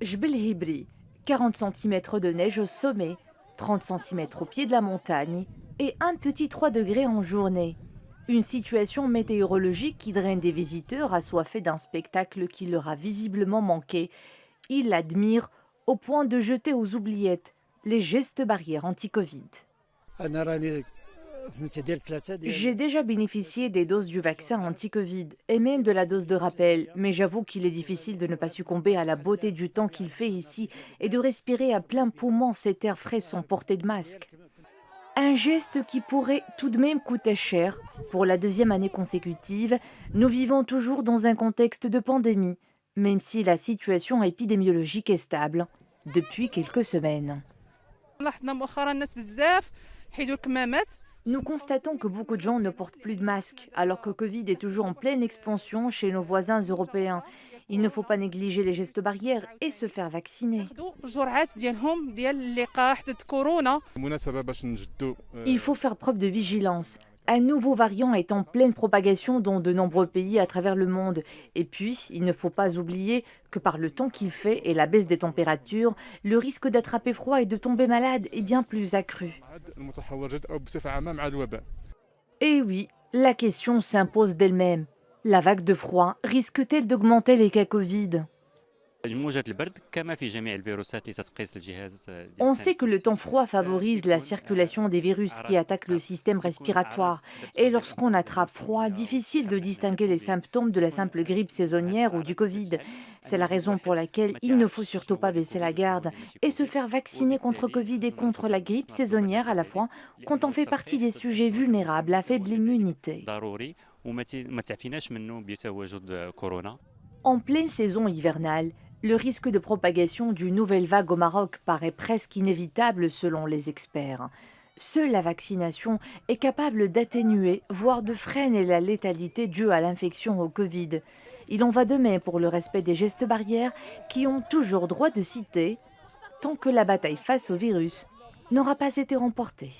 Jbel Hibri, 40 cm de neige au sommet, 30 cm au pied de la montagne et un petit 3 degrés en journée. Une situation météorologique qui draine des visiteurs assoiffés d'un spectacle qui leur a visiblement manqué. Ils l'admirent au point de jeter aux oubliettes les gestes barrières anti-Covid. J'ai déjà bénéficié des doses du vaccin anti-Covid et même de la dose de rappel, mais j'avoue qu'il est difficile de ne pas succomber à la beauté du temps qu'il fait ici et de respirer à plein poumon cet air frais sans porter de masque. Un geste qui pourrait tout de même coûter cher. Pour la deuxième année consécutive, nous vivons toujours dans un contexte de pandémie, même si la situation épidémiologique est stable depuis quelques semaines. Nous constatons que beaucoup de gens ne portent plus de masque, alors que Covid est toujours en pleine expansion chez nos voisins européens. Il ne faut pas négliger les gestes barrières et se faire vacciner. Il faut faire preuve de vigilance. Un nouveau variant est en pleine propagation dans de nombreux pays à travers le monde. Et puis, il ne faut pas oublier que par le temps qu'il fait et la baisse des températures, le risque d'attraper froid et de tomber malade est bien plus accru. Et oui, la question s'impose d'elle-même. La vague de froid risque-t-elle d'augmenter les cas Covid ? On sait que le temps froid favorise la circulation des virus qui attaquent le système respiratoire. Et lorsqu'on attrape froid, difficile de distinguer les symptômes de la simple grippe saisonnière ou du Covid. C'est la raison pour laquelle il ne faut surtout pas baisser la garde et se faire vacciner contre Covid et contre la grippe saisonnière à la fois quand on fait partie des sujets vulnérables à faible immunité. En pleine saison hivernale, le risque de propagation d'une nouvelle vague au Maroc paraît presque inévitable selon les experts. Seule la vaccination est capable d'atténuer, voire de freiner la létalité due à l'infection au Covid. Il en va de même pour le respect des gestes barrières qui ont toujours droit de citer tant que la bataille face au virus n'aura pas été remportée.